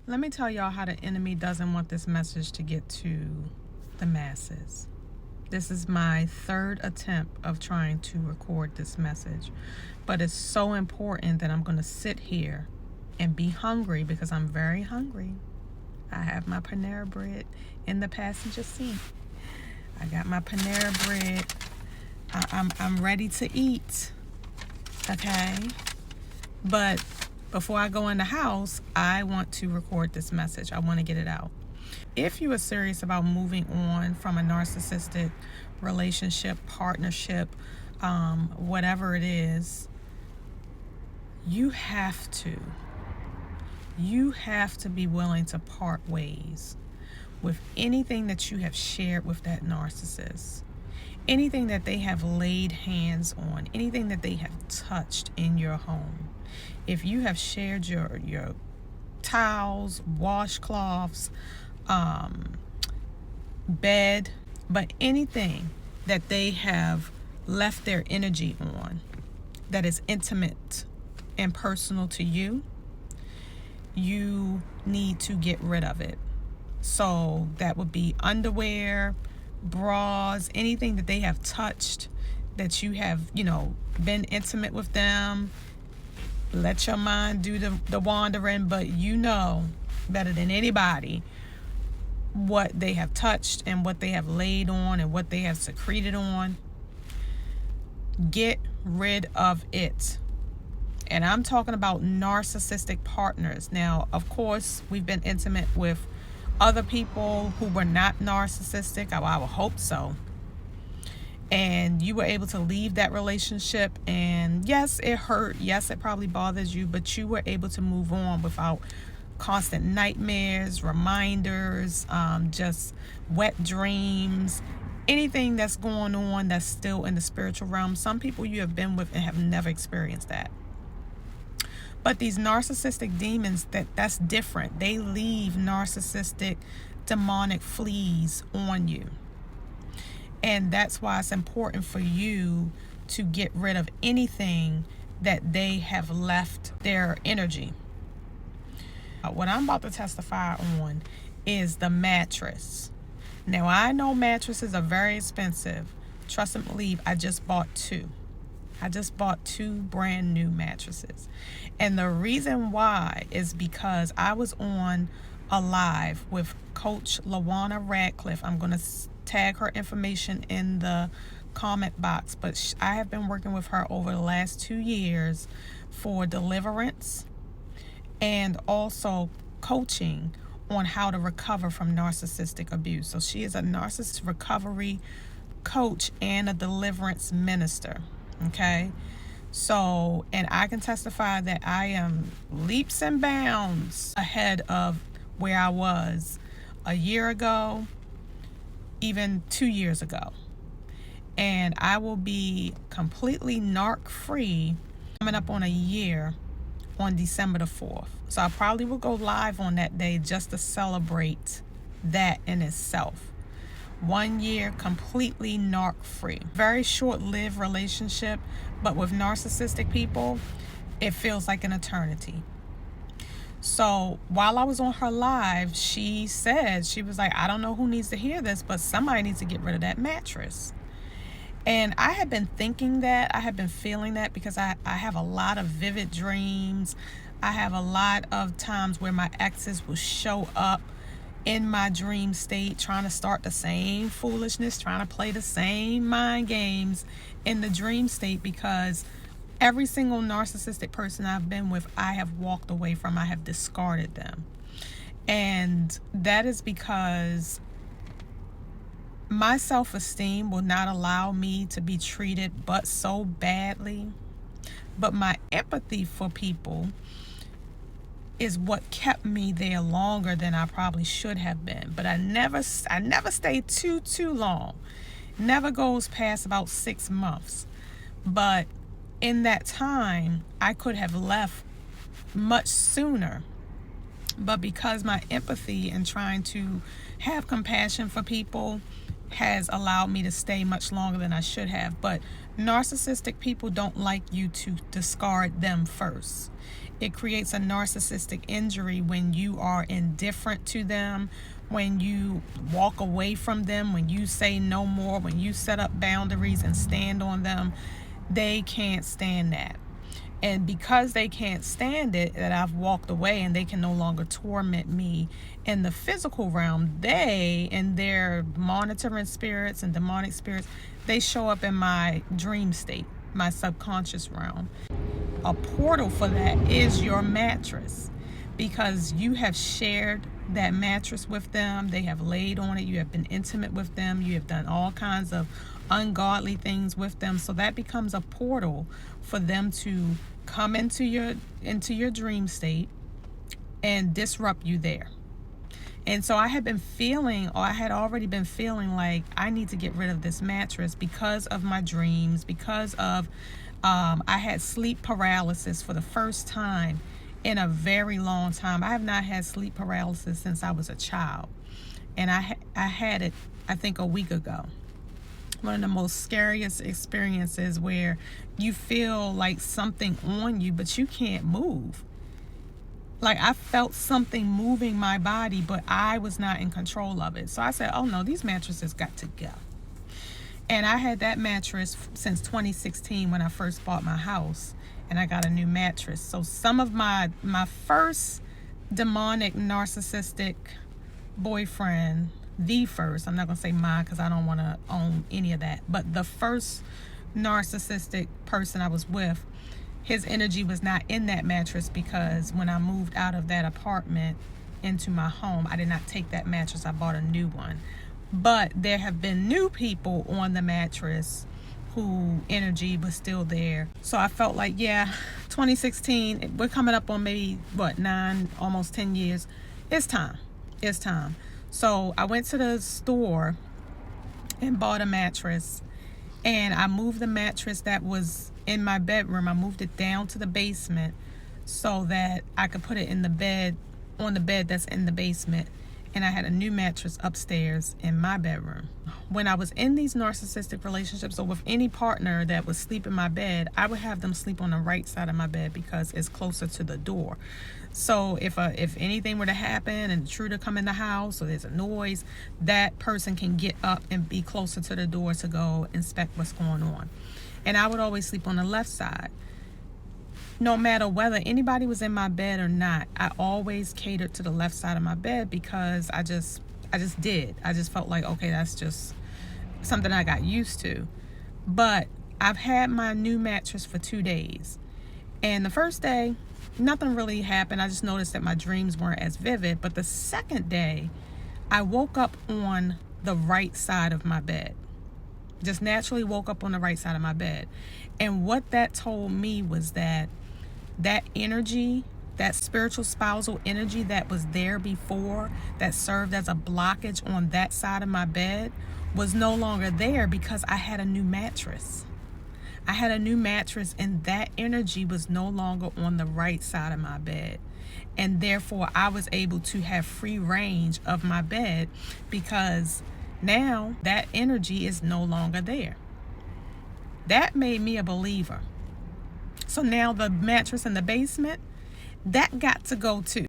Let me tell y'all how the enemy doesn't want this message to get to the masses. This is my third attempt of trying to record this message, but it's so important that I'm going to sit here and be hungry because I'm very hungry. I have my Panera bread in the passenger seat. I got my Panera bread. I'm ready to eat. Okay? But before I go in the house, I want to record this message. I want to get it out. If you are serious about moving on from a narcissistic relationship, partnership, whatever it is, you have to be willing to part ways with anything that you have shared with that narcissist, anything that they have laid hands on, anything that they have touched in your home. If you have shared your towels, washcloths, bed, but anything that they have left their energy on that is intimate and personal to you, you need to get rid of it. So that would be underwear, bras, anything that they have touched, that you have, been intimate with them. Let your mind do the wandering, but you know better than anybody what they have touched and what they have laid on and what they have secreted on. Get rid of it. And I'm talking about narcissistic partners. Now, of course, we've been intimate with other people who were not narcissistic. I would hope so. And you were able to leave that relationship, and yes, it hurt. Yes, it probably bothers you, but you were able to move on without constant nightmares, reminders, just wet dreams, anything that's going on that's still in the spiritual realm. Some people you have been with and have never experienced that. But these narcissistic demons, that's different. They leave narcissistic demonic fleas on you. And that's why it's important for you to get rid of anything that they have left their energy. What I'm about to testify on is the mattress. Now, I know mattresses are very expensive. Trust and believe, I just bought two. I just bought two brand new mattresses. And the reason why is because I was on a live with Coach Lawana Radcliffe. I'm going to tag her information in the comment box, but I have been working with her over the last 2 years for deliverance and also coaching on how to recover from narcissistic abuse. So she is a narcissist recovery coach and a deliverance minister. Okay, so, and I can testify that I am leaps and bounds ahead of where I was a year ago, even 2 years ago. And I will be completely narc free coming up on a year on December the 4th. So I probably will go live on that day just to celebrate that in itself. 1 year completely narc free. Very short-lived relationship, but with narcissistic people, it feels like an eternity. So while I was on her live, she said, she was like, I don't know who needs to hear this, but somebody needs to get rid of that mattress. And I had been thinking that, I had been feeling that because I have a lot of vivid dreams. I have a lot of times where my exes will show up in my dream state, trying to start the same foolishness, trying to play the same mind games in the dream state, because every single narcissistic person I've been with, I have walked away from. I have discarded them. And that is because my self-esteem will not allow me to be treated but so badly. But my empathy for people is what kept me there longer than I probably should have been. But I never stayed too long. Never goes past about 6 months. But in that time, I could have left much sooner. But because my empathy and trying to have compassion for people has allowed me to stay much longer than I should have. But narcissistic people don't like you to discard them first. It creates a narcissistic injury when you are indifferent to them, when you walk away from them, when you say no more, when you set up boundaries and stand on them. They can't stand that. And because they can't stand it, that I've walked away and they can no longer torment me in the physical realm, they and their monitoring spirits and demonic spirits, they show up in my dream state, my subconscious realm. A portal for that is your mattress, because you have shared that mattress with them. They have laid on it. You have been intimate with them. You have done all kinds of ungodly things with them. So that becomes a portal for them to come into your dream state and disrupt you there. And so I had already been feeling like I need to get rid of this mattress because of my dreams, because of I had sleep paralysis for the first time in a very long time. I have not had sleep paralysis since I was a child, and I had it, I think, a week ago. One of the most scariest experiences, where you feel like something on you, but you can't move. Like, I felt something moving my body, but I was not in control of it. So I said, oh no, these mattresses got to go. And I had that mattress since 2016 when I first bought my house, and I got a new mattress. So some of my first demonic narcissistic boyfriend, the first, I'm not going to say mine because I don't want to own any of that, but the first narcissistic person I was with, his energy was not in that mattress, because when I moved out of that apartment into my home, I did not take that mattress. I bought a new one. But there have been new people on the mattress who energy was still there. So I felt like, yeah, 2016, we're coming up on maybe, 9, almost 10 years. It's time. So I went to the store and bought a mattress, and I moved the mattress that was in my bedroom. I moved it down to the basement so that I could put it in the bed, on the bed that's in the basement. And I had a new mattress upstairs in my bedroom. When I was in these narcissistic relationships, or with any partner that would sleep in my bed, I would have them sleep on the right side of my bed because it's closer to the door. So if anything were to happen, and an intruder come in the house, or there's a noise, that person can get up and be closer to the door to go inspect what's going on. And I would always sleep on the left side. No matter whether anybody was in my bed or not, I always catered to the left side of my bed, because I just did. I just felt like, okay, that's just something I got used to. But I've had my new mattress for 2 days. And the first day, nothing really happened. I just noticed that my dreams weren't as vivid. But the second day, I woke up on the right side of my bed. Just naturally woke up on the right side of my bed. And what that told me was that energy, that spiritual spousal energy that was there before, that served as a blockage on that side of my bed, was no longer there, because I had a new mattress. I had a new mattress, and that energy was no longer on the right side of my bed. And therefore, I was able to have free range of my bed, because now that energy is no longer there. That made me a believer. So now the mattress in the basement, that got to go too.